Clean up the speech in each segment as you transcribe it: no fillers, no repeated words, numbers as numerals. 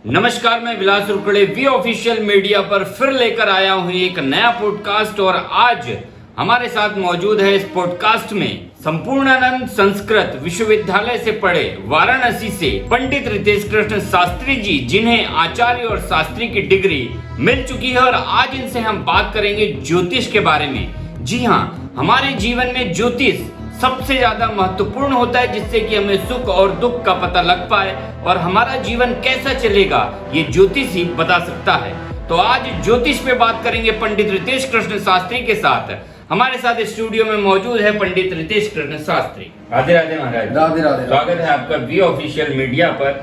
नमस्कार, मैं विलास रुकड़े we official media पर फिर लेकर आया हूँ एक नया पॉडकास्ट। और आज हमारे साथ मौजूद है इस पॉडकास्ट में संपूर्णानंद संस्कृत विश्वविद्यालय से पढ़े वाराणसी से पंडित रितेश कृष्ण शास्त्री जी, जिन्हें आचार्य और शास्त्री की डिग्री मिल चुकी है। और आज इनसे हम बात करेंगे ज्योतिष के बारे में। जी हाँ, हमारे जीवन में ज्योतिष सबसे ज्यादा महत्वपूर्ण होता है, जिससे कि हमें सुख और दुख का पता लग पाए और हमारा जीवन कैसा चलेगा ये ज्योतिष ही बता सकता है। तो आज ज्योतिष पे बात करेंगे पंडित रितेश कृष्ण शास्त्री के साथ। हमारे साथ स्टूडियो में मौजूद है पंडित रितेश कृष्ण शास्त्री। राधे राधे महाराज। राधे राधे। स्वागत है आपका वी ऑफिशियल मीडिया पर।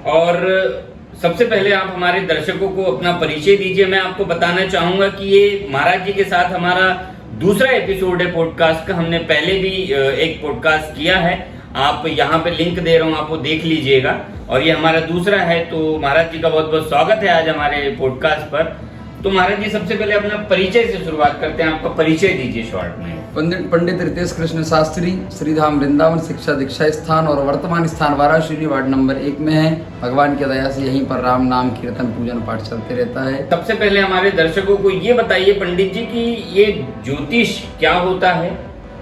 और सबसे पहले आप हमारे दर्शकों को अपना परिचय दीजिए। मैं आपको बताना चाहूंगा कि ये महाराज जी के साथ हमारा दूसरा एपिसोड है पॉडकास्ट का। हमने पहले भी एक पॉडकास्ट किया है, आप यहाँ पे लिंक दे रहा हूँ, आप वो देख लीजिएगा। और ये हमारा दूसरा है। तो महाराज जी का बहुत बहुत स्वागत है आज हमारे पॉडकास्ट पर। तो महाराज जी, सबसे पहले अपना परिचय से शुरुआत करते हैं। आपका परिचय दीजिए शॉर्ट में। पंडित रितेश कृष्ण शास्त्री, श्रीधाम वृंदावन शिक्षा दीक्षा स्थान और वर्तमान स्थान वाराणसी वार्ड नंबर 1 में है। भगवान की दया से यहीं पर राम नाम कीर्तन पूजन पाठ चलते रहता है। सबसे पहले हमारे दर्शकों को ये बताइए पंडित जी कि ये ज्योतिष क्या होता है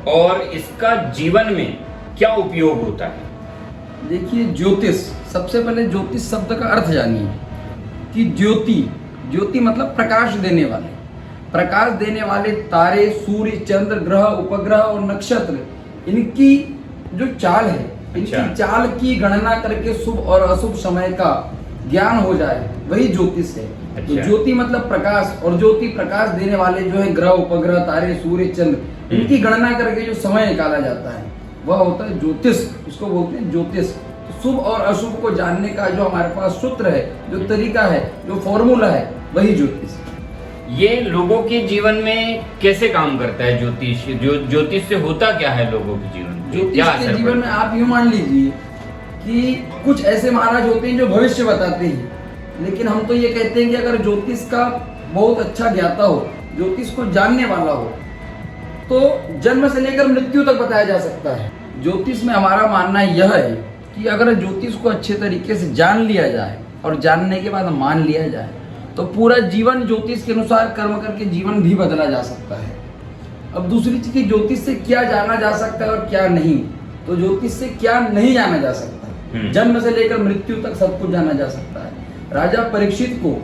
और इसका जीवन में क्या उपयोग होता है। देखिए, ज्योतिष, सबसे पहले ज्योतिष शब्द का अर्थ जानिए कि ज्योति मतलब प्रकाश देने वाले। प्रकाश देने वाले तारे, सूर्य, चंद्र, ग्रह, उपग्रह और नक्षत्र, इनकी जो चाल है, इनकी चाल की गणना करके शुभ और अशुभ समय का ज्ञान हो जाए, वही ज्योतिष है। तो ज्योति मतलब प्रकाश, और ज्योति प्रकाश देने वाले जो है ग्रह, उपग्रह, तारे, सूर्य, चंद्र, इनकी गणना करके जो समय निकाला जाता है वह होता है ज्योतिष। उसको बोलते हैं ज्योतिष। शुभ और अशुभ को जानने का जो हमारे पास सूत्र है, जो तरीका है, जो फॉर्मूला है, वही ज्योतिष है। ये लोगों के जीवन में कैसे काम करता है ज्योतिष? ज्योतिष से होता क्या है लोगों के जीवन में? ज्योतिष के जीवन में आप यूं मान लीजिए कि कुछ ऐसे महाराज होते हैं जो भविष्य बताते हैं, लेकिन हम तो ये कहते हैं कि अगर ज्योतिष का बहुत अच्छा ज्ञाता हो, ज्योतिष को जानने वाला हो, तो जन्म से लेकर मृत्यु तक बताया जा सकता है। ज्योतिष में हमारा मानना यह है कि अगर ज्योतिष को अच्छे तरीके से जान लिया जाए और जानने के बाद मान लिया जाए तो पूरा जीवन ज्योतिष के अनुसार कर्म करके जीवन भी बदला जा सकता है। अब दूसरी चीज, ज्योतिष से क्या जाना जा सकता है और क्या नहीं। तो ज्योतिष से क्या नहीं जाना जा सकता, जन्म से लेकर मृत्यु तक सब कुछ जाना जा सकता है। राजा परीक्षित को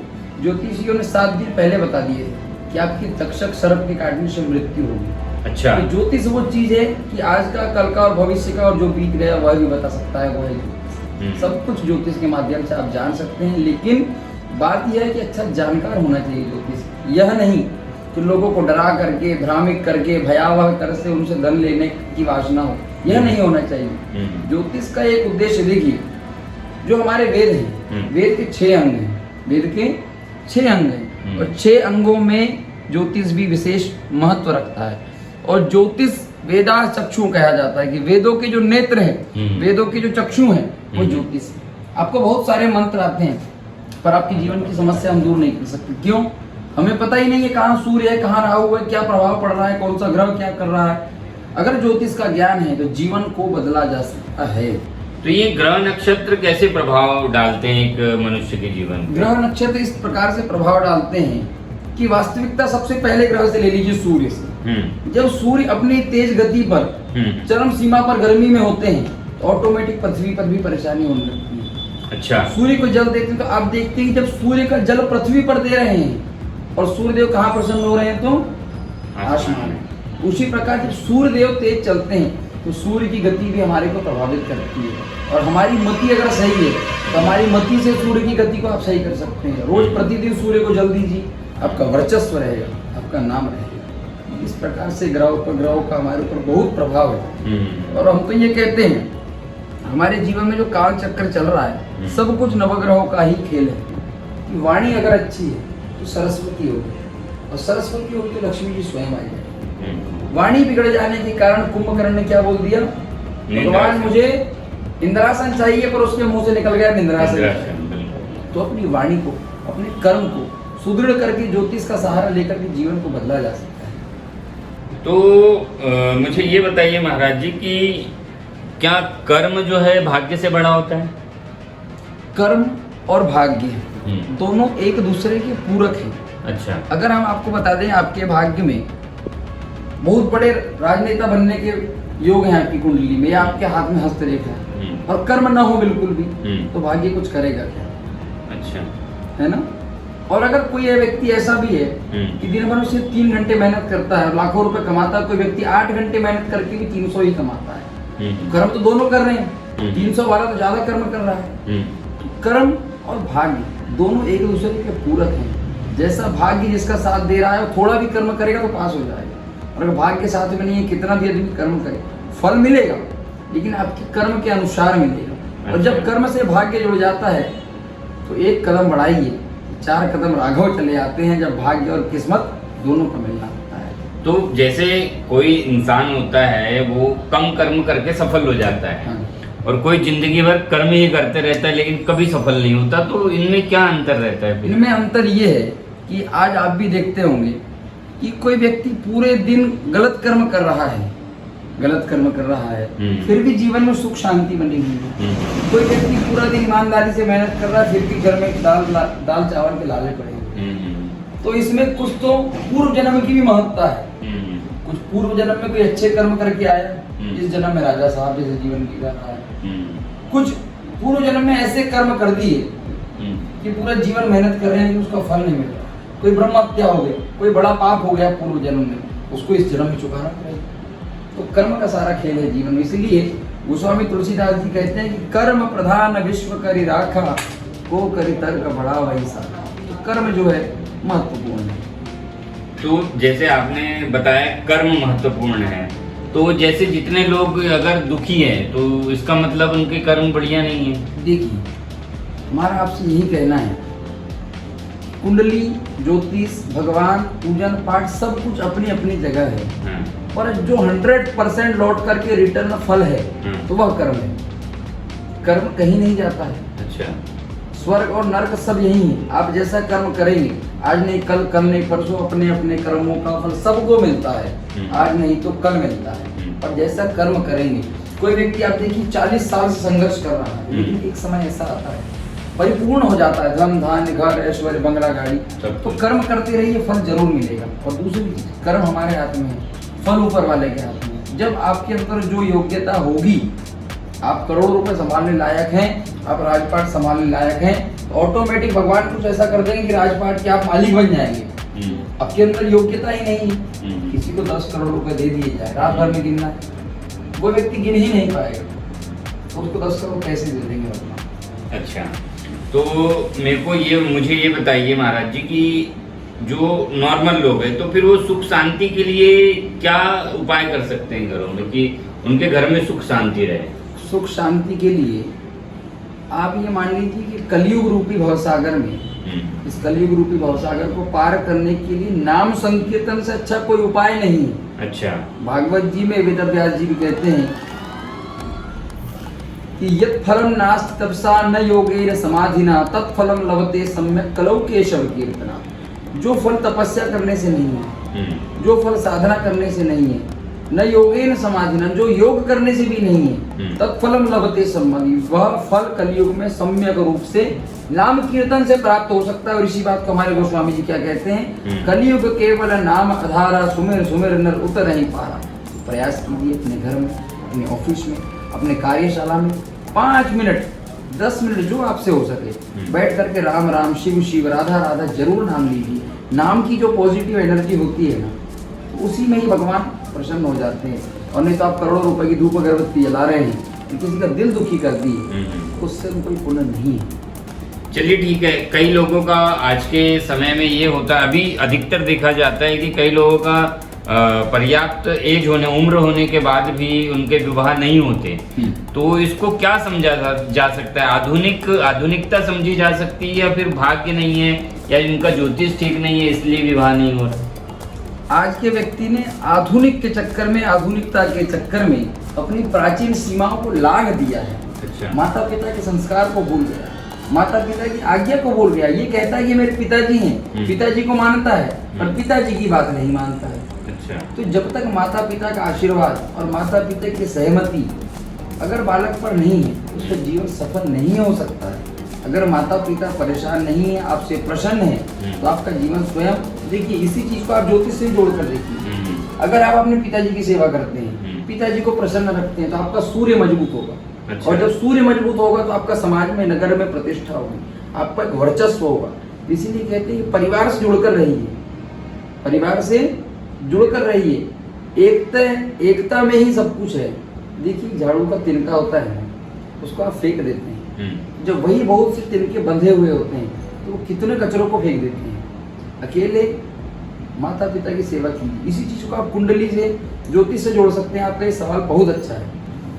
ज्योतिषियों ने 7 दिन पहले बता दिए थे कि आपकी तक्षक सर्प के काटने से मृत्यु होगी। अच्छा। तो ज्योतिष वो चीज है कि आज का, कल का और भविष्य का और जो बीत गया वह भी बता सकता है, वो है ज्योतिष। सब कुछ ज्योतिष के माध्यम से आप जान सकते हैं, लेकिन बात यह है कि अच्छा जानकार होना चाहिए ज्योतिष। यह नहीं कि लोगों को डरा करके, भ्रामित करके, भयावह कर से उनसे धन लेने की वासना हो, यह नहीं होना चाहिए। ज्योतिष का एक उद्देश्य देखिए, जो हमारे वेद हैं, वेद के 6 अंग हैं, वेद के 6 अंग हैं, और 6 अंगों में ज्योतिष भी विशेष महत्व रखता है। और ज्योतिष वेदा चक्षु कहा जाता है कि वेदों के जो नेत्र हैं, वेदों के जो चक्षु हैं, वो ज्योतिष है। आपको बहुत सारे मंत्र आते हैं, पर आपकी जीवन की समस्या हम दूर नहीं कर सकते। क्यों? हमें पता ही नहीं है कहाँ सूर्य है, कहाँ राहु है, क्या प्रभाव पड़ रहा है, कौन सा ग्रह क्या कर रहा है। अगर ज्योतिष का ज्ञान है तो जीवन को बदला जा सकता है। तो ये ग्रह नक्षत्र कैसे प्रभाव डालते हैं एक मनुष्य के जीवन में? ग्रह नक्षत्र इस प्रकार से प्रभाव डालते हैं कि वास्तविकता सबसे पहले ग्रह से ले लीजिए, सूर्य से। जब सूर्य अपनी तेज गति पर, चरम सीमा पर गर्मी में होते हैं, तो ऑटोमेटिक पृथ्वी पर भी परेशानी होने लगती है। अच्छा। सूर्य को जल देते हैं तो आप देखते हैं कि जब सूर्य का जल पृथ्वी पर दे रहे हैं और सूर्यदेव कहाँ प्रसन्न हो रहे हैं, तो आसमान में। उसी प्रकार जब सूर्यदेव तेज चलते हैं तो सूर्य की गति भी हमारे को प्रभावित करती है। और हमारी मति अगर सही है तो हमारी मति से सूर्य की गति को आप सही कर सकते हैं। रोज प्रतिदिन सूर्य को जल दीजिए, आपका वर्चस्व रहेगा, आपका नाम रहेगा। इस प्रकार से ग्रह उपग्रहों का हमारे ऊपर बहुत प्रभाव है। और हम तो ये कहते हैं हमारे जीवन में जो काल चक्र चल रहा है, सब कुछ नवग्रहों का ही खेल है। कि वाणी अगर अच्छी है तो सरस्वती होगी, और सरस्वती होगी तो लक्ष्मी जी स्वयं आ जाएगी। वाणी बिगड़ जाने के कारण कुंभकर्ण ने क्या बोल दिया, भगवान मुझे इंद्रासन चाहिए, पर उसके मुंह से निकल गया निंद्रासन। तो अपनी वाणी को, अपने कर्म को सुदृढ़ करके ज्योतिष का सहारा लेकर के जीवन को बदला जा सकता है। तो मुझे ये बताइए महाराज जी कि क्या कर्म जो है भाग्य से बड़ा होता है? कर्म और भाग्य दोनों एक दूसरे के पूरक हैं। अच्छा। अगर हम आपको बता दें आपके भाग्य में बहुत बड़े राजनेता बनने के योग हैं आपकी कुंडली में, या आपके हाथ में हस्तरेखा है और कर्म ना हो बिल्कुल भी, तो भाग्य कुछ करेगा क्या? अच्छा, है ना। और अगर कोई व्यक्ति ऐसा भी है कि दिन भर उसे 3 घंटे मेहनत करता है, लाखों रुपए कमाता है, कोई व्यक्ति 8 घंटे मेहनत करके भी 300 ही कमाता है, कर्म तो दोनों कर रहे हैं, 300 वाला तो ज्यादा कर्म कर रहा है। कर्म और भाग्य दोनों एक दूसरे के पूरक हैं। जैसा भाग्य जिसका साथ दे रहा है, थोड़ा भी कर्म करेगा तो पास हो जाएगा, और अगर भाग्य साथ में नहीं है, कितना भी आदमी कर्म करे फल मिलेगा, लेकिन आपके कर्म के अनुसार मिलेगा। और जब कर्म से भाग्य जुड़ जाता है तो एक कदम बढ़ाइए, 4 कदम राघव चले आते हैं, जब भाग्य और किस्मत दोनों का मिलना होता है। तो जैसे कोई इंसान होता है वो कम कर्म करके सफल हो जाता है, हाँ। और कोई जिंदगी भर कर्म ही करते रहता है लेकिन कभी सफल नहीं होता, तो इनमें क्या अंतर रहता है फिर? इनमें अंतर ये है कि आज आप भी देखते होंगे कि कोई व्यक्ति पूरे दिन गलत कर्म कर रहा है, फिर भी जीवन में सुख शांति बनी हुई है। कोई व्यक्ति पूरा दिन ईमानदारी से मेहनत कर रहा है, फिर भी घर में दाल चावल के लाले पड़े हुए। तो इसमें कुछ तो पूर्व जन्म की भी महत्ता है। कुछ पूर्व जन्म में कोई अच्छे कर्म करके आया, इस जन्म में राजा साहब जैसे जीवन जी रहा है। कुछ पूर्व जन्म में ऐसे कर्म कर दिए कि पूरा जीवन मेहनत कर रहे हैं, उसका फल नहीं मिल रहा। कोई ब्रह्म हत्या हो गई, कोई बड़ा पाप हो गया पूर्व जन्म में, उसको इस जन्म में चुकाना पड़ेगा। तो कर्म का सारा खेल है जीवन में। इसलिए गोस्वामी तुलसीदास जी कहते हैं कि कर्म प्रधान विश्व करि राखा, को करि तर्क बड़ा वही साखा। तो कर्म जो है महत्वपूर्ण है। तो जैसे आपने बताया कर्म महत्वपूर्ण है, तो जैसे जितने लोग अगर दुखी हैं तो इसका मतलब उनके कर्म बढ़िया नहीं है। देखिए, हमारा आपसे यही कहना है, कुंडली, ज्योतिष, भगवान, पूजन पाठ सब कुछ अपनी अपनी जगह है, पर जो 100% लौट करके रिटर्न फल है तो वह कर्म है। कर्म कहीं नहीं जाता है। अच्छा। स्वर्ग और नरक सब यही है। आप जैसा कर्म करेंगे, आज नहीं कल, कल नहीं परसों, अपने अपने कर्मों का फल सबको मिलता है। आज नहीं तो कल मिलता है। और जैसा कर्म करेंगे, कोई व्यक्ति आप देखिए 40 साल से संघर्ष कर रहा है, लेकिन एक समय ऐसा आता है परिपूर्ण हो जाता है, धन धान्य घर ऐश्वर्य बंगला गाड़ी। तो कर्म करते रहिए, फल जरूर मिलेगा। और दूसरी चीज, कर्म हमारे हाथ में है, फल ऊपर वाले के हाथ में है। जब आपके अंदर जो योग्यता होगी, आप करोड़ों रुपए संभालने लायक हैं, आप राजपाट संभालने लायक हैं, तो ऑटोमेटिक भगवान कुछ ऐसा कर देंगे कि राजपाट के आप मालिक बन जाएंगे। आपके अंदर योग्यता ही नहीं है। किसी को 10 करोड़ रुपए दे दिए जाए, रात भर में गिनना है, वो व्यक्ति गिन ही नहीं पाएगा, तो उसको 10 करोड़ कैसे दे देंगे भगवान? अच्छा, तो मुझे ये बताइए महाराज जी कि जो नॉर्मल लोग हैं, तो फिर वो सुख शांति के लिए क्या उपाय कर सकते हैं घरों में कि उनके घर में सुख शांति रहे? सुख शांति के लिए आप ये मान लीजिए कि कलयुग रूपी भवसागर में, इस कलयुग रूपी भवसागर को पार करने के लिए नाम संकीर्तन से अच्छा कोई उपाय नहीं है। अच्छा। भागवत जी में वेदव्यास जी भी कहते हैं कि यत् फलम नास्ति तपसा न योगेन समाधिना तत्फलम लभते सम्यक कलौ केशव कीर्तना। जो फल तपस्या करने से नहीं है, जो फल साधना करने से नहीं है, न योगेन समाधिना, जो योग करने से भी नहीं है, तत्फलम लभते सम्यक, वह फल कलयुग में सम्यक रूप से नाम कीर्तन से प्राप्त हो सकता है। और इसी बात को हमारे गोस्वामी जी क्या कहते हैं, कलयुग केवल नाम आधारा, सुमिर सुमिर नर उतर नहीं पारा। प्रयास कीजिए अपने घर में, अपने ऑफिस में, अपने कार्यशाला में 5 मिनट 10 मिनट जो आपसे हो सके बैठ करके राम राम शिव शिव राधा राधा जरूर नाम लीजिए। नाम की जो पॉजिटिव एनर्जी होती है ना, तो उसी में ही भगवान प्रसन्न हो जाते हैं। और नहीं तो आप करोड़ों रुपए की धूप अगरबत्ती जला रहे हैं, तो किसी का दिल दुखी कर दिए, उससे कोई पुण्य नहीं है। चलिए ठीक है। कई लोगों का आज के समय में ये होता है, अभी अधिकतर देखा जाता है कि कई लोगों का पर्याप्त एज होने, उम्र होने के बाद भी उनके विवाह नहीं होते। तो इसको क्या समझा जा सकता है? आधुनिकता समझी जा सकती है, या फिर भाग्य नहीं है, या इनका ज्योतिष ठीक नहीं है इसलिए विवाह नहीं हो रहा? आज के व्यक्ति ने आधुनिक के चक्कर में, आधुनिकता के चक्कर में अपनी प्राचीन सीमाओं को लांघ दिया है। अच्छा। माता पिता के संस्कार को भूल गया, माता पिता की आज्ञा को भूल गया। ये कहता है कि मेरे पिताजी हैं, पिताजी को मानता है, पर पिताजी की बात नहीं मानता है। अच्छा। तो जब तक माता पिता का आशीर्वाद और माता पिता की सहमति अगर बालक पर नहीं है, तो उसका जीवन सफल नहीं हो सकता है। अगर माता पिता परेशान नहीं है, आपसे प्रसन्न है, तो आपका जीवन स्वयं, देखिए इसी चीज को आप ज्योतिष से जोड़ कर देखिए। अगर आप अपने पिताजी की सेवा करते हैं, पिताजी को प्रसन्न रखते हैं, तो आपका सूर्य मजबूत होगा। अच्छा। और जब सूर्य मजबूत होगा तो आपका समाज में, नगर में प्रतिष्ठा होगी, आपका एक वर्चस्व होगा। इसीलिए कहते हैं कि परिवार से जुड़कर रहिए, परिवार से जुड़कर रहिए। एकता में ही सब कुछ है। देखिए झाड़ू का तिनका होता है, उसको आप फेंक देते हैं, जब वही बहुत से तिनके बंधे हुए होते हैं तो वो कितने कचरों को फेंक देते हैं। अकेले माता पिता की सेवा कीजिए। इसी चीज को आप कुंडली से, ज्योतिष से जोड़ सकते हैं। आपका ये सवाल बहुत अच्छा है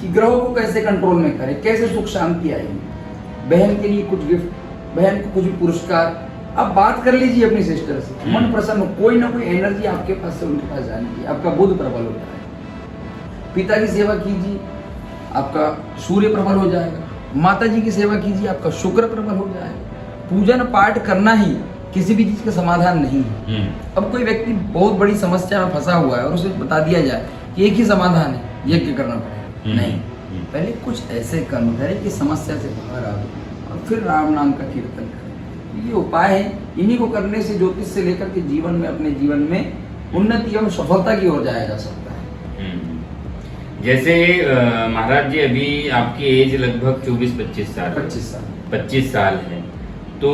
कि ग्रहों को कैसे कंट्रोल में करें, कैसे सुख शांति आएगी। बहन के लिए कुछ गिफ्ट, बहन को कुछ पुरस्कार, आप बात कर लीजिए अपनी सिस्टर से, मन प्रसन्न हो, कोई ना कोई एनर्जी आपके पास से उनके पास जाने की, आपका बुध प्रबल होता है। पिता की सेवा कीजिए, आपका सूर्य प्रबल हो जाएगा। माता जी की सेवा कीजिए, आपका शुक्र प्रबल हो जाएगा। पूजन पाठ करना ही किसी भी चीज का समाधान नहीं है। अब कोई व्यक्ति बहुत बड़ी समस्या में फंसा हुआ है और उसे बता दिया जाए कि एक ही समाधान है, यज्ञ करना पड़ेगा, नहीं, पहले कुछ ऐसे कर्म करें कि समस्या से बाहर आ और फिर राम नाम का कीर्तन करें। ये उपाय है, इन्हीं को करने से ज्योतिष से लेकर के जीवन में, अपने जीवन में उन्नति एवं सफलता की ओर जाया जा सकता है। जैसे महाराज जी, अभी आपकी एज लगभग 24-25 साल 25 साल है, तो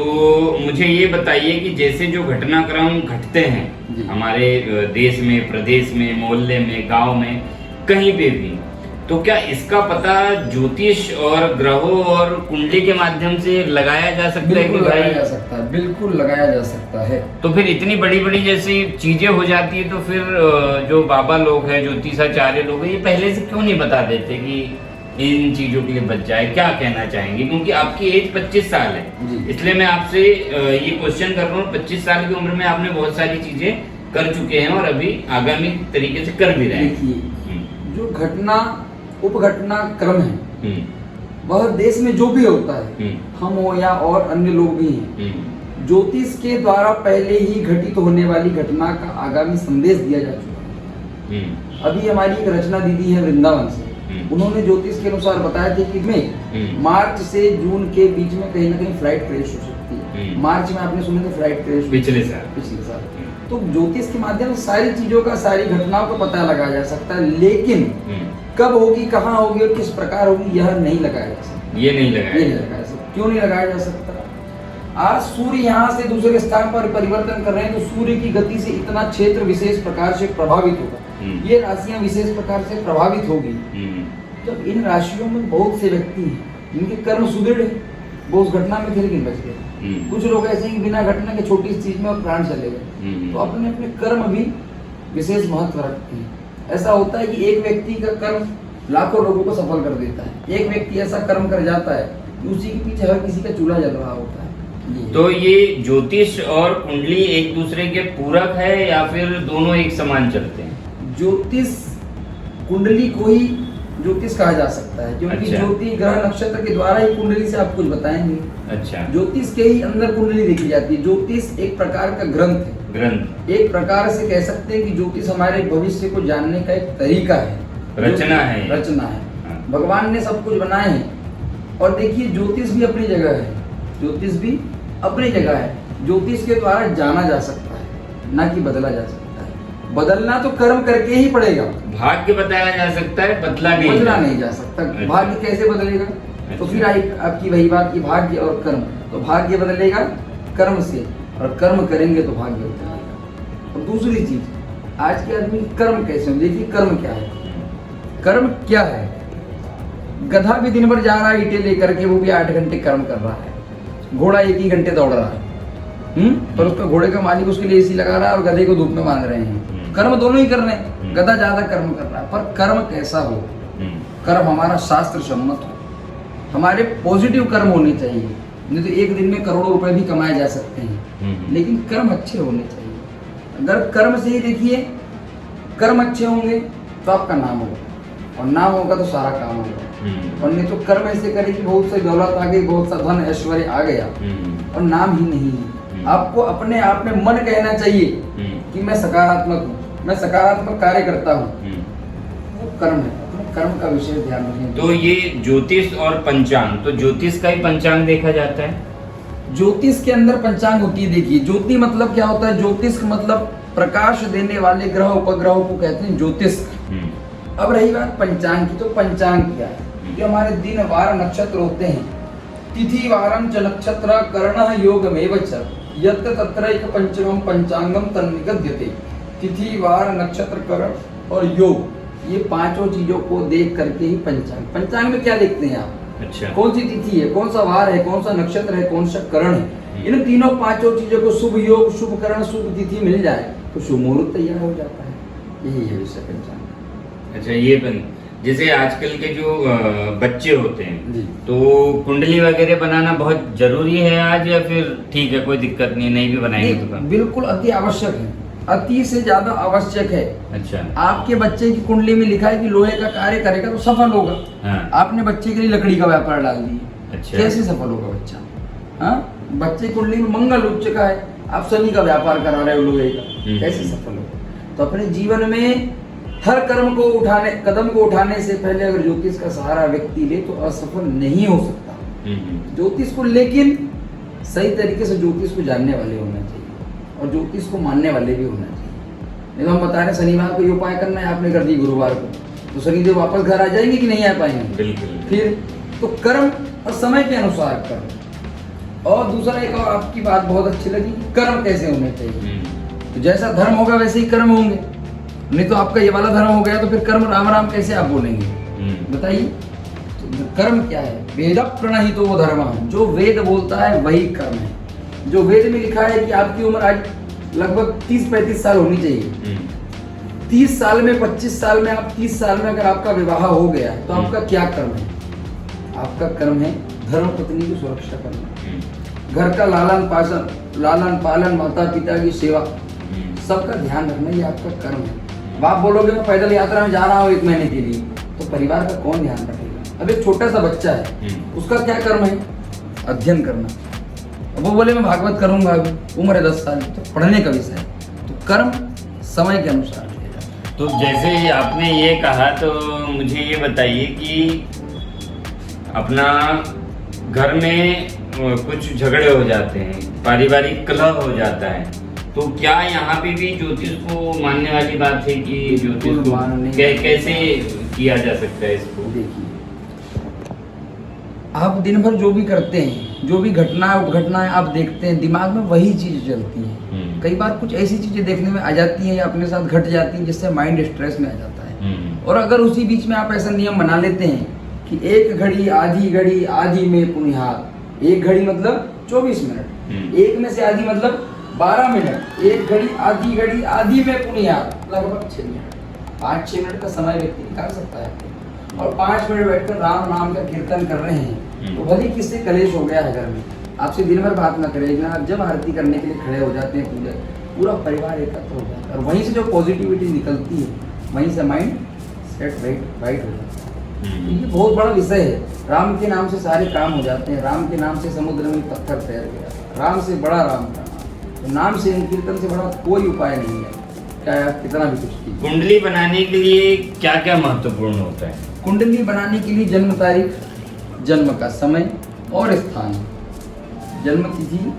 मुझे ये बताइए कि जैसे जो घटनाक्रम घटते हैं हमारे देश में, प्रदेश में, मोहल्ले में, गांव में, कहीं पे भी, तो क्या इसका पता ज्योतिष और ग्रहों और कुंडली के माध्यम से लगाया जा सकता है कि लगाया जा सकता है, बिल्कुल लगाया जा सकता है। तो फिर इतनी बड़ी बड़ी जैसी चीजें हो जाती है, तो फिर जो बाबा लोग हैं, ज्योतिषाचार्य लोग हैं, ये पहले से क्यों नहीं बता देते कि इन चीजों के लिए बच जाए? क्या कहना चाहेंगे? क्योंकि आपकी एज 25 साल है, इसलिए मैं आपसे ये क्वेश्चन कर रहा हूँ। 25 साल की उम्र में आपने बहुत सारी चीजें कर चुके हैं और अभी आगामी तरीके से कर भी रहे हैं। जो घटना उपघटना क्रम है, वह देश में जो भी होता है, हम हो या और अन्य लोग भी हैं, ज्योतिष के द्वारा पहले ही घटित होने वाली घटना का आगामी संदेश दिया जा चुका है। अभी हमारी एक रचना दीदी है वृंदावन से, उन्होंने ज्योतिष के अनुसार बताया था कि में मार्च से जून के बीच में कहीं ना कहीं फ्लाइट क्रैश हो सकती है। मार्च में आपने सुना था फ्लाइट क्रैश पिछले साल। तो ज्योतिष के माध्यम से सारी चीजों का, सारी घटनाओं का पता लगाया जा सकता है, लेकिन कब होगी, कहाँ होगी और किस प्रकार होगी, यह नहीं लगाया जा सकता। ये नहीं लगाया सकता। क्यों नहीं लगाया जा सकता? आज सूर्य यहाँ से दूसरे स्थान पर परिवर्तन कर रहे हैं, तो सूर्य की गति से इतना क्षेत्र विशेष प्रकार से प्रभावित होगा, ये राशियां विशेष प्रकार से प्रभावित होगी। तो इन राशियों में बहुत से व्यक्ति हैं जिनके कर्म सुदृढ़ है, वो उस घटना में थे लेकिन बच गए। कुछ लोग ऐसे ही बिना घटना के छोटी चीज में प्राण चले गए। तो अपने अपने कर्म भी विशेष महत्व रखते हैं। ऐसा होता है कि एक व्यक्ति का कर्म लाखों लोगों को सफल कर देता है। एक व्यक्ति ऐसा कर्म कर जाता है कि उसी के पीछे हर किसी का चूल्हा जल रहा होता है। तो ये ज्योतिष और कुंडली एक दूसरे के पूरक है या फिर दोनों एक समान चलते हैं? ज्योतिष कुंडली को ही ज्योतिष कहा जा सकता है, क्योंकि ज्योति ग्रह नक्षत्र के द्वारा ही कुंडली से आप कुछ बताएंगे। अच्छा। ज्योतिष के ही अंदर कुंडली देखी जाती है। ज्योतिष एक प्रकार का ग्रंथ है, एक प्रकार से कह सकते हैं कि ज्योतिष हमारे भविष्य को जानने का एक तरीका है, रचना है। भगवान ने सब कुछ बनाए हैं। और देखिए ज्योतिष भी अपनी जगह है, ज्योतिष भी अपनी जगह है। ज्योतिष के द्वारा जाना जा सकता है, ना कि बदला जा सकता है। बदलना तो कर्म करके ही पड़ेगा। भाग्य बताया जा सकता है, बदला नहीं जा सकता। भाग्य कैसे बदलेगा? तो फिर आपकी वही बात की भाग्य और कर्म, तो भाग्य बदलेगा कर्म से, और कर्म करेंगे तो भाग्य बदलेगा। और दूसरी चीज, आज के आदमी कर्म कैसे, देखिए कर्म क्या है। कर्म क्या है? गधा भी दिन भर जा रहा है ईंटें लेकर के, वो भी 8 घंटे कर्म कर रहा है। घोड़ा 1 ही घंटे दौड़ रहा है, पर उसका घोड़े का मालिक उसके लिए एसी लगा रहा है और गधे को धूप में बांध रहे हैं। कर्म दोनों ही कर रहे हैं, गधा ज्यादा कर्म कर रहा है। पर कर्म कैसा हो? कर्म हमारा शास्त्र सम्मत हो, हमारे पॉजिटिव कर्म होने चाहिए। नहीं तो एक दिन में करोड़ों रुपए भी कमाए जा सकते हैं, लेकिन कर्म अच्छे होने चाहिए। अगर कर्म से ही देखिए, कर्म अच्छे होंगे तो आपका नाम होगा, और नाम होगा तो सारा काम होगा। और नहीं तो कर्म ऐसे करे कि बहुत सी दौलत आ गई, बहुत सा धन ऐश्वर्य आ गया और नाम ही नहीं है। आपको अपने आप में मन कहना चाहिए कि मैं सकारात्मक हूँ, मैं सकारात्मक कार्य करता हूँ, वो कर्म है। अपने कर्म का विशेष ध्यान रखें। तो ये ज्योतिष और पंचांग, तो ज्योतिष का ही पंचांग देखा जाता है? ज्योतिष के अंदर पंचांग होती है। देखिए ज्योति मतलब क्या होता है? ज्योतिष का मतलब प्रकाश देने वाले ग्रह उपग्रहों को कहते हैं ज्योतिष। अब रही बात पंचांग की, तो पंचांग क्या है? जो हमारे दिन वार नक्षत्र होते हैं, तिथि वारम च नक्षत्र कर्ण योगमेव च यत् तत्रैक पंचमम पंचांगम तन्निगद्यते। तिथि वार नक्षत्र करण और योग, ये पांचों चीजों को देख करके ही पंचांग। पंचांग में क्या देखते हैं आप? अच्छा। कौन सी तिथि है, कौन सा वार है, कौन सा नक्षत्र है, कौन सा करण है, इन तीनों पांचों चीजों को शुभ योग, शुभ करण, शुभ तिथि मिल जाए तो शुभ मुहूर्त तैयार हो जाता है। यही है विषय पंचांग। अच्छा, ये जैसे आजकल के जो बच्चे होते हैं जी। तो कुंडली वगैरह बनाना बहुत जरूरी है आज, या फिर ठीक है कोई दिक्कत नहीं, नहीं भी बनाएंगे तो काम? बिल्कुल अति आवश्यक है, अति से ज्यादा आवश्यक है। अच्छा। आपके बच्चे की कुंडली में लिखा है कि लोहे का कार्य करेगा तो सफल होगा। हाँ। आपने बच्चे के लिए लकड़ी का व्यापार डाल दिया, अच्छा। कैसे सफल होगा बच्चा? हाँ, बच्चे की कुंडली में मंगल उच्च का है, आप शनि का व्यापार करा रहे हो लोहे का, कैसे सफल होगा? तो अपने जीवन में हर कदम को उठाने से पहले अगर ज्योतिष का सहारा व्यक्ति ले तो असफल नहीं हो सकता। ज्योतिष को, लेकिन सही तरीके से ज्योतिष को जानने वाले होना चाहिए और ज्योतिष को मानने वाले भी होना चाहिए। नहीं तो हम बता रहे हैं शनिवार को ये उपाय करना है, आपने कर दी गुरुवार को, तो शनिदेव वापस घर आ जाएंगे कि नहीं आ पाएंगे? बिल्कुल। फिर तो कर्म और समय के अनुसार कर्म। और दूसरा एक और आपकी बात बहुत अच्छी लगी, कर्म कैसे होने चाहिए। तो जैसा धर्म होगा वैसे ही कर्म होंगे। नहीं तो आपका ये वाला धर्म हो गया तो फिर कर्म राम राम कैसे आप बोलेंगे? बताइए। तो कर्म क्या है? वेद प्रणहित वो धर्म, जो वेद बोलता है वही कर्म है। जो वेद में लिखा है कि आपकी उम्र आज लगभग 30-35 साल होनी चाहिए, 30 साल में, 25 साल में, आप 30 साल में अगर आपका विवाह हो गया तो आपका क्या कर्म है? आपका कर्म है धर्म पत्नी की सुरक्षा करना, घर का लालन पालन, माता पिता की सेवा, सबका ध्यान रखना, ये आपका कर्म है। अब आप बोलोगे मैं पैदल यात्रा में जा रहा हूँ 1 महीने के लिए, तो परिवार का कौन ध्यान रखेगा? अब एक छोटा सा बच्चा है, उसका क्या कर्म है? अध्ययन करना। अब वो बोले मैं भागवत करूंगा, अभी उम्र है 10 साल, तो पढ़ने का विषय है। तो कर्म समय के अनुसार। तो जैसे आपने ये कहा, तो मुझे ये बताइए कि अपना घर में कुछ झगड़े हो जाते हैं, पारिवारिक कलह हो जाता है, तो क्या यहाँ पे भी ज्योतिष को मानने वाली बात है कि ज्योतिष को कैसे किया जा सकता है इसको? देखिए, आप दिन भर जो भी करते हैं, जो भी घटनाएं आप देखते हैं, दिमाग में वही चीज चलती है। कई बार कुछ ऐसी चीजें देखने में आ जाती हैं या अपने साथ घट जाती हैं जिससे माइंड स्ट्रेस में आ जाता है। और अगर उसी बीच में आप ऐसा नियम बना लेते हैं कि 1 घड़ी आधी में पुनिहार, 1 घड़ी मतलब 24 मिनट, 1 में से आधी मतलब 12 मिनट, 1 घड़ी आधी में पुनिहार, लगभग 6 मिनट, 5-6 मिनट का समय व्यक्ति निकाल सकता है। और 5 मिनट बैठकर राम नाम का कीर्तन कर रहे हैं, तो भले किससे कलेश हो गया है घर में, आपसे दिन भर बात ना करेगा, आप जब आरती करने के लिए खड़े हो जाते हैं पूजा, पूरा परिवार एकत्र हो जाता है और वहीं से जो पॉजिटिविटी निकलती है, वहीं से माइंड सेट राइट हो जाता है। तो ये बहुत बड़ा विषय है। राम के नाम से सारे काम हो जाते हैं, राम के नाम से समुद्र में पत्थर तैर गया, राम से बड़ा राम का नाम, तो नाम से कीर्तन से बड़ा कोई उपाय नहीं है, चाहे आप कितना भी कुछ कीजिए। कुंडली बनाने के लिए क्या क्या महत्वपूर्ण होता है? कुंडली बनाने के लिए जन्म तारीख, जन्म का समय और स्थान, जन्म तिथि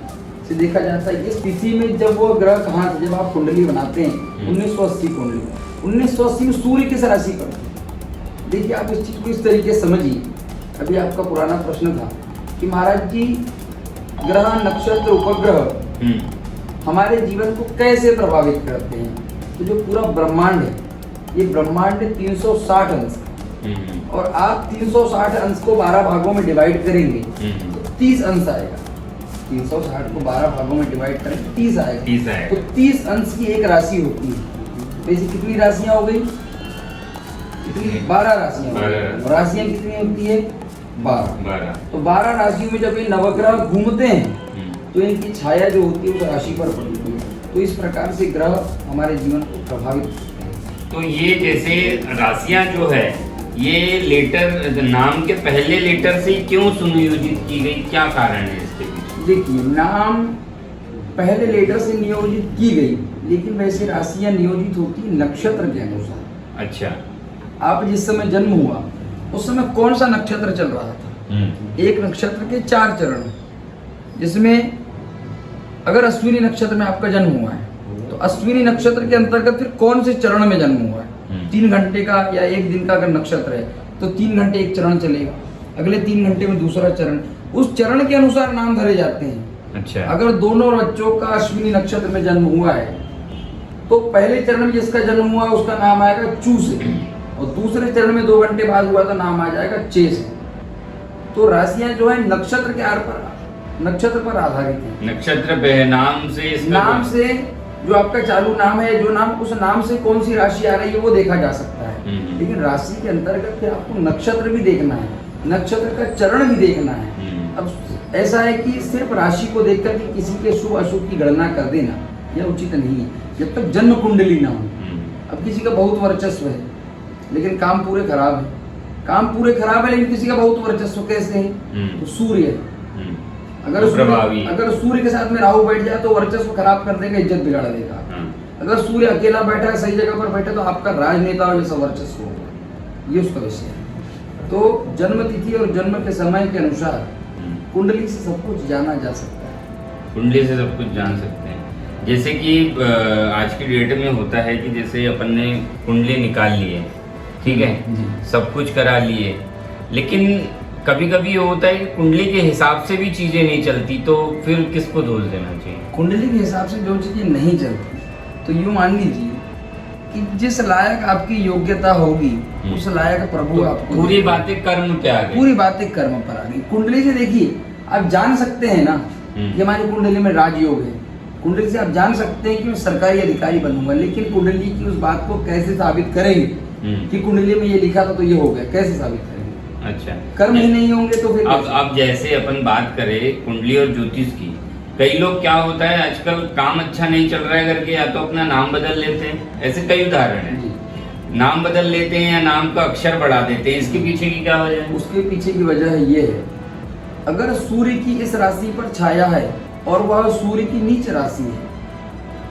से देखा जाता है। इस तिथि में जब वो ग्रह कहाँ थे, जब आप कुंडली बनाते हैं 1980 कुंडली, 1980 में सूर्य किस राशि पर थे? देखिए, आप इस चीज को इस तरीके से समझिए। अभी आपका पुराना प्रश्न था कि महाराज जी ग्रह, नक्षत्र, उपग्रह हमारे जीवन को कैसे प्रभावित करते हैं? तो जो पूरा ब्रह्मांड है, ये ब्रह्मांड 360 अंश, और आप 360 अंश को 12 भागों में डिवाइड करेंगे तो 30 अंश आएगा। 360 को 12 भागों में डिवाइड करें 30 आएगा। तो 30 अंश की एक राशि होती है। तो ऐसी कितनी राशियां हो गई? कितनी? 12 राशियां। राशियां कितनी होती है? 12। तो 12 राशियों में जब ये नवग्रह घूमते हैं तो इनकी छाया जो होती है उस राशि पर पड़ती है। तो इस प्रकार से ग्रह हमारे जीवन को प्रभावित करते हैं। तो ये जैसे राशियां जो है, ये लेटर, नाम के पहले लेटर से क्यों सुनियोजित की गई, क्या कारण है इसके पीछे? देखिए, नाम पहले लेटर से नियोजित की गई, लेकिन वैसे राशियां नियोजित होती है नक्षत्र के अनुसार। अच्छा। आप जिस समय जन्म हुआ उस समय कौन सा नक्षत्र चल रहा था। एक नक्षत्र के 4 चरण, जिसमें अगर अश्विनी नक्षत्र में आपका जन्म हुआ है तो अश्विनी नक्षत्र के अंतर्गत फिर कौन से चरण में जन्म हुआ है। 3 घंटे का या 1 दिन का अगर नक्षत्र है तो 3 घंटे एक चरण चलेगा, अगले 3 घंटे में दूसरा चरण, उस चरण के अनुसार नाम धरे जाते हैं। अच्छा। अगर दोनों बच्चों का अश्विनी नक्षत्र में जन्म हुआ है तो पहले चरण में जिसका जन्म हुआ है उसका नाम आएगा चू से, और दूसरे चरण में 2 घंटे बाद हुआ तो नाम आ जाएगा चे से। तो राशियां जो है नक्षत्र के नक्षत्र पर आधारित है। नक्षत्र पे नाम से नाम से जो आपका चालू नाम है, जो नाम, उस नाम से कौन सी राशि आ रही है वो देखा जा सकता है। लेकिन राशि के अंतर्गत फिर आपको नक्षत्र भी देखना है, नक्षत्र का चरण भी देखना है। अब ऐसा है कि सिर्फ राशि को देख कर के किसी के शुभ अशुभ की गणना कर देना यह उचित नहीं है, जब तक जन्म कुंडली ना हो। अब किसी का बहुत वर्चस्व है लेकिन काम पूरे खराब है, काम पूरे खराब है लेकिन किसी का बहुत वर्चस्व कैसे है, तो सूर्य है। अगर सूर्य के साथ में राहु बैठ जाए तो वर्चस्व खराब कर देगा, इज्जत बिगाड़ देगा। अगर सूर्य अकेला बैठा है, सही जगह पर बैठा, तो आपका राजनेता जैसा वर्चस्व होगा, ये उसका विषय है। तो जन्म तिथि और जन्म के समय के अनुसार कुंडली से सब कुछ जाना जा सकता है। कुंडली से सब कुछ जान सकते हैं। जैसे कि आज की डेट में होता है कि जैसे अपन ने कुंडली निकाल ली है, ठीक है, सब कुछ करा लिए, लेकिन कभी कभी ये होता है कि कुंडली के हिसाब से भी चीजें नहीं चलती, तो फिर किसको दोष देना चाहिए? कुंडली के हिसाब से जो चीजें नहीं चलती तो यूँ मान लीजिए कि जिस लायक आपकी योग्यता होगी उस लायक प्रभु तो आपको, पूरी बातें कर्म पे आ गई, पूरी बातें कर्म पर आ गई। कुंडली से देखिए आप जान सकते हैं ना कि हमारी कुंडली में राजयोग है, कुंडली से आप जान सकते हैं कि मैं सरकारी अधिकारी बनूंगा, लेकिन कुंडली की उस बात को कैसे साबित करेंगे कि कुंडली में ये लिखा था तो ये हो गया, कैसे साबित करेंगे? अच्छा, कर्म ही नहीं होंगे तो फिर अब जैसे अपन बात करें कुंडली और ज्योतिष की, कई लोग क्या होता है आजकल काम अच्छा नहीं चल रहा है करके या तो अपना नाम बदल लेते हैं, ऐसे कई उदाहरण हैं, नाम बदल लेते हैं या नाम का अक्षर बढ़ा देते हैं, इसके पीछे की क्या वजह है? उसके पीछे की वजह है ये है, अगर सूर्य की इस राशि पर छाया है और वह सूर्य की नीच राशि है,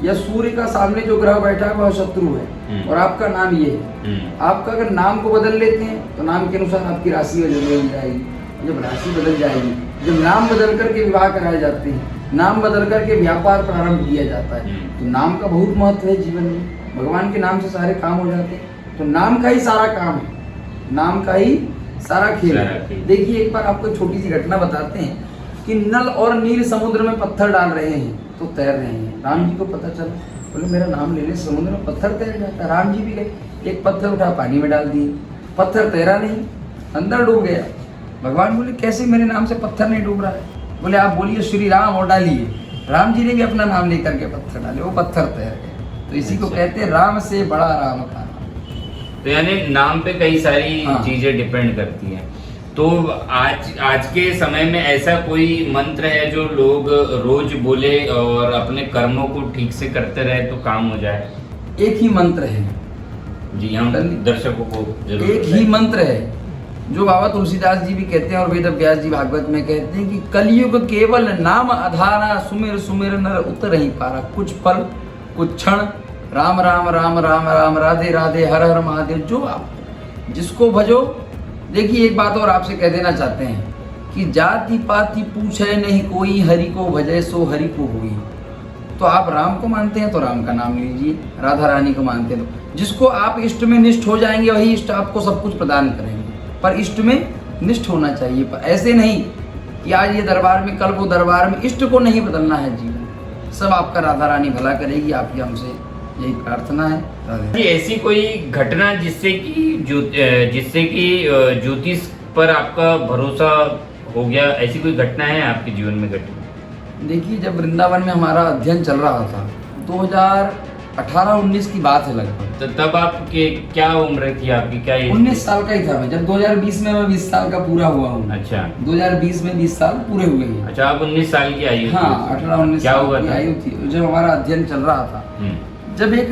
या सूर्य का सामने जो ग्रह बैठा है वह शत्रु है और आपका नाम ये है, आपका अगर नाम को बदल लेते हैं तो नाम के अनुसार आपकी राशि बदल जाएगी। जब राशि बदल जाएगी, जब नाम बदल करके विवाह कराए जाते हैं, नाम बदल करके व्यापार प्रारंभ किया जाता है, तो नाम का बहुत महत्व है जीवन में। भगवान के नाम से सारे काम हो जाते हैं, तो नाम का ही सारा काम है, नाम का ही सारा खेल है। देखिए एक बार आपको छोटी सी घटना बताते हैं कि नल और नील समुद्र में पत्थर डाल रहे हैं तो तैर रहे हैं। राम जी को पता चला, बोले मेरा नाम ले ले, समुद्र में पत्थर तैर जाता है। राम जी भी गए, एक पत्थर उठा पानी में डाल दिए, पत्थर तैरा नहीं, अंदर डूब गया। भगवान बोले कैसे मेरे नाम से पत्थर नहीं डूब रहा है? बोले आप बोलिए श्री राम और डालिए। राम जी ने भी अपना नाम लेकर के पत्थर डाले, वो पत्थर तैर गए। तो इसी को कहते हैं राम से बड़ा राम का नाम। तो यानी नाम पे कई सारी चीजें डिपेंड करती हैं। तो आज के समय में ऐसा कोई मंत्र है जो लोग रोज बोले और अपने कर्मों को ठीक से करते रहे तो काम हो जाए? एक ही मंत्र है जी, हम दर्शकों को जरूर एक ही मंत्र है जो बाबा तुलसीदास जी भी कहते हैं और वेद व्यास जी भागवत में कहते हैं कि कलयुग केवल नाम आधारा, सुमिर सुमिर नर उतर ही पारा। कुछ पल कुछ क्षण राम राम राम राम राम राधे राधे हर हर महादेव, जो आप जिसको भजो। देखिए एक बात और आपसे कह देना चाहते हैं कि जाति पाति पूछे नहीं कोई, हरि को भजे सो हरि को हुई। तो आप राम को मानते हैं तो राम का नाम लीजिए, राधा रानी को मानते हैं तो जिसको आप इष्ट में निष्ठ हो जाएंगे वही इष्ट आपको सब कुछ प्रदान करेंगे। पर इष्ट में निष्ठ होना चाहिए, पर ऐसे नहीं कि आज ये दरबार में कल वो दरबार में। इष्ट को नहीं बदलना है जीवन, सब आपका राधा रानी भला करेगी, आपकी हमसे यही प्रार्थना है। ऐसी कोई घटना जिससे कि ज्योतिष पर आपका भरोसा हो गया, ऐसी कोई घटना है आपके जीवन में घटी? देखिए जब वृंदावन में हमारा अध्ययन चल रहा था 2018-19 की बात है लगभग, तो तब आपके क्या उम्र थी आपकी? क्या 19 साल का ही था मैं जब 2020 में मैं 20 साल का पूरा हुआ हूँ। अच्छा, 2020 में 20 साल पूरे हुए हैं। अच्छा, आप 19 साल की आयु? हाँ, 18-19 साल की आयु थी जब हमारा अध्ययन चल रहा था। जब एक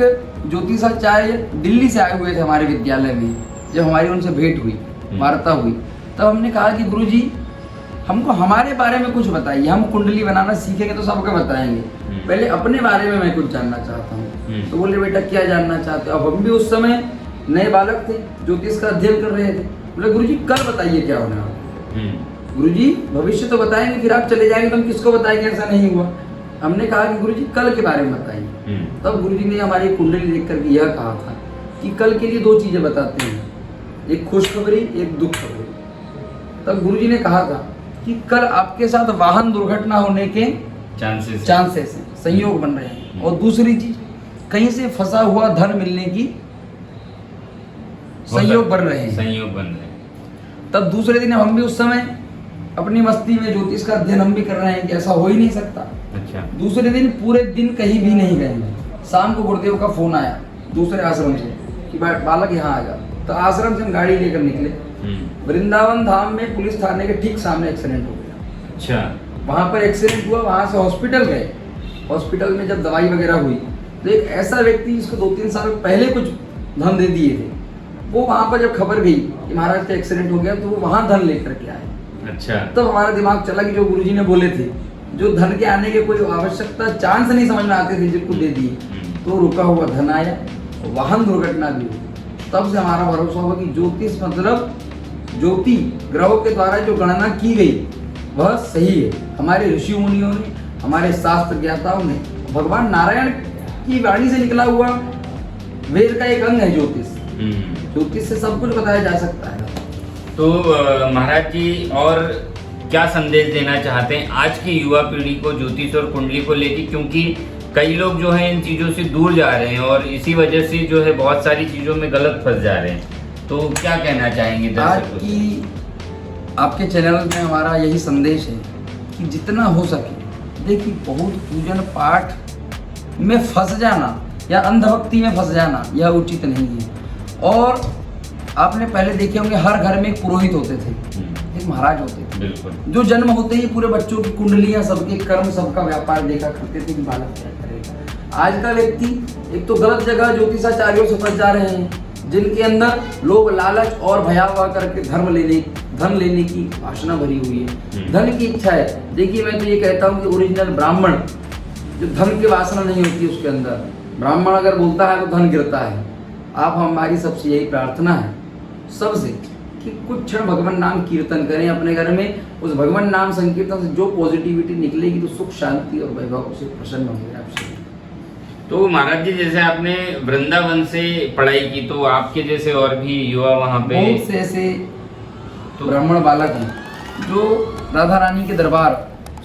ज्योतिषाचार्य दिल्ली से आए हुए थे हमारे विद्यालय में, जब हमारी उनसे भेंट हुई, वार्ता हुई, तब हमने कहा कि गुरुजी हमको हमारे बारे में कुछ बताइए, हम कुंडली बनाना सीखेंगे तो सबको बताएंगे, पहले अपने बारे में मैं कुछ जानना चाहता हूँ। तो बोले बेटा क्या जानना चाहते हो? अब हम भी उस समय नए बालक थे, ज्योतिष का अध्ययन कर रहे थे। बोले गुरुजी कल बताइए क्या होने वाला है। गुरुजी भविष्य तो बताएंगे, फिर आप चले जाएंगे तो हम किसको बताएंगे, ऐसा नहीं हुआ। हमने कहा कि गुरुजी कल के बारे में बताइए। तब गुरुजी ने हमारी कुंडली देख करके यह कहा था कि कल के लिए 2 चीजें बताते हैं, एक खुशखबरी, एक दुख खबरी। तब गुरुजी ने कहा था कि कल आपके साथ वाहन दुर्घटना होने के चांसेस हैं, संयोग बन रहे हैं। और दूसरी चीज, कहीं से फंसा हुआ धन मिलने की संयोग बन रहे हैं। तब दूसरे दिन हम भी उस समय अपनी मस्ती में ज्योतिष का अध्ययन हम भी कर रहे हैं कि ऐसा हो ही नहीं सकता। अच्छा। दूसरे दिन पूरे दिन कहीं भी नहीं गए। शाम को गुरुदेव का फोन आया दूसरे आश्रम से कि बालक यहाँ आ जाओ। तो आश्रम से हम गाड़ी लेकर निकले। वृंदावन धाम में पुलिस थाने के ठीक सामने एक्सीडेंट हो गया। अच्छा। वहाँ पर एक्सीडेंट हुआ, वहाँ से हॉस्पिटल गए। हॉस्पिटल में जब दवाई वगैरह हुई तो एक ऐसा व्यक्ति जिसको 2-3 साल पहले कुछ धन दे दिए थे, वो वहाँ पर जब खबर गई कि महाराज का एक्सीडेंट हो गया तो वो वहाँ धन लेकर के आए। अच्छा। तब हमारा दिमाग चला कि जो गुरुजी ने बोले थे, जो धन के आने के कोई आवश्यकता चांस नहीं समझ में आते थे, जिनको दे दिए, तो रुका हुआ धन आया, वाहन दुर्घटना भी हुई। तब से हमारा भरोसा हुआ कि ज्योतिष मतलब ज्योति ग्रहों के द्वारा जो गणना की गई वह सही है। हमारे ऋषि मुनियों ने, हमारे शास्त्र ज्ञाताओं ने, भगवान नारायण की वाणी से निकला हुआ वेद का एक अंग है ज्योतिष। ज्योतिष से सब कुछ बताया जा सकता है। तो महाराज जी और क्या संदेश देना चाहते हैं आज की युवा पीढ़ी को ज्योतिष और कुंडली को लेकर, क्योंकि कई लोग जो है इन चीज़ों से दूर जा रहे हैं और इसी वजह से जो है बहुत सारी चीज़ों में गलत फंस जा रहे हैं। तो क्या कहना चाहेंगे आज की आपके चैनल में हमारा यही संदेश है कि जितना हो सके देखिए, बहुत पूजन पाठ में फंस जाना या अंधभक्ति में फंस जाना यह उचित नहीं है। और आपने पहले देखे होंगे हर घर में एक पुरोहित होते थे, एक महाराज होते थे। बिल्कुल। जो जन्म होते ही पूरे बच्चों की कुंडलियां, सबके कर्म, सबका व्यापार देखा करते थे कि बालक क्या करेगा। आज का व्यक्ति एक तो गलत जगह ज्योतिषाचार्यों से फंस जा रहे हैं, जिनके अंदर लोग लालच और भयावह करके धन लेने की वासना भरी हुई है, धन की इच्छा है। देखिए मैं तो ये कहता हूँ कि ओरिजिनल ब्राह्मण जो धन की वासना नहीं होती उसके अंदर, ब्राह्मण अगर बोलता है तो धन गिरता है। आप हमारी सबसे यही प्रार्थना है सबसे कि कुछ क्षण भगवान नाम कीर्तन करें अपने घर में। उस भगवान नाम संकीर्तन से जो पॉजिटिविटी निकलेगी तो सुख, शांति और वैभव से प्रसन्न होंगे आपसे। तो महाराज जी जैसे आपने वृंदावन से पढ़ाई की, तो आपके जैसे और भी युवा वहाँ पे बहुत से ऐसे तो ब्राह्मण बालक हैं जो राधा रानी के दरबार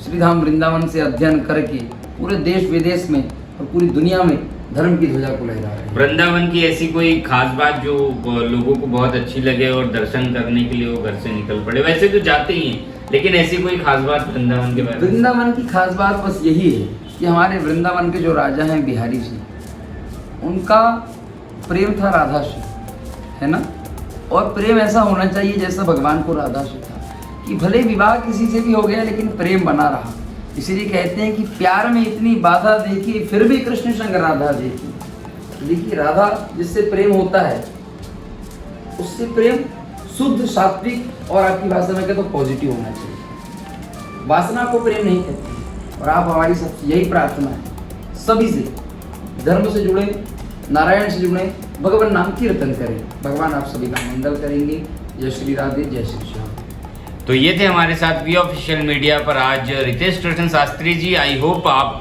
श्रीधाम वृंदावन से अध्ययन करके पूरे देश विदेश में और पूरी दुनिया में धर्म की ध्वजा को लहरा रहे हैं। वृंदावन की ऐसी कोई खास बात जो लोगों को बहुत अच्छी लगे और दर्शन करने के लिए वो घर से निकल पड़े? वैसे तो जाते ही हैं, लेकिन ऐसी कोई खास बात वृंदावन के बारे में? वृंदावन की खास बात बस यही है कि हमारे वृंदावन के जो राजा हैं बिहारी जी, उनका प्रेम था राधा से, है ना। और प्रेम ऐसा होना चाहिए जैसा भगवान को राधा से था, कि भले विवाह किसी से भी हो गया लेकिन प्रेम बना रहा। इसीलिए कहते हैं कि प्यार में इतनी बाधा देखी फिर भी कृष्ण संग राधा देखी। देखिए राधा जिससे प्रेम होता है उससे प्रेम शुद्ध, सात्विक और आपकी भाषा में कहते तो पॉजिटिव होना चाहिए। वासना को प्रेम नहीं कहते। और आप हमारी सबसे यही प्रार्थना है सभी से, धर्म से जुड़े, नारायण से जुड़े, भगवान नाम कीर्तन करें। भगवान आप सभी का मंगल करेंगे। जय श्री राधे, जय श्री श्याम। तो ये थे हमारे साथ वी ऑफिशियल मीडिया पर आज रितेश कृष्ण शास्त्री जी। आई होप आप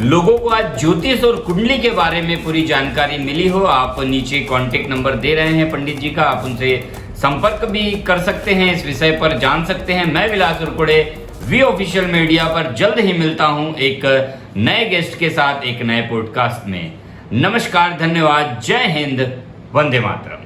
लोगों को आज ज्योतिष और कुंडली के बारे में पूरी जानकारी मिली हो। आप नीचे कॉन्टेक्ट नंबर दे रहे हैं पंडित जी का, आप उनसे संपर्क भी कर सकते हैं, इस विषय पर जान सकते हैं। मैं विलास उरकुड़े वी ऑफिशियल मीडिया पर जल्द ही मिलता हूं एक नए गेस्ट के साथ एक नए पॉडकास्ट में। नमस्कार, धन्यवाद, जय हिंद, वंदे मातरम।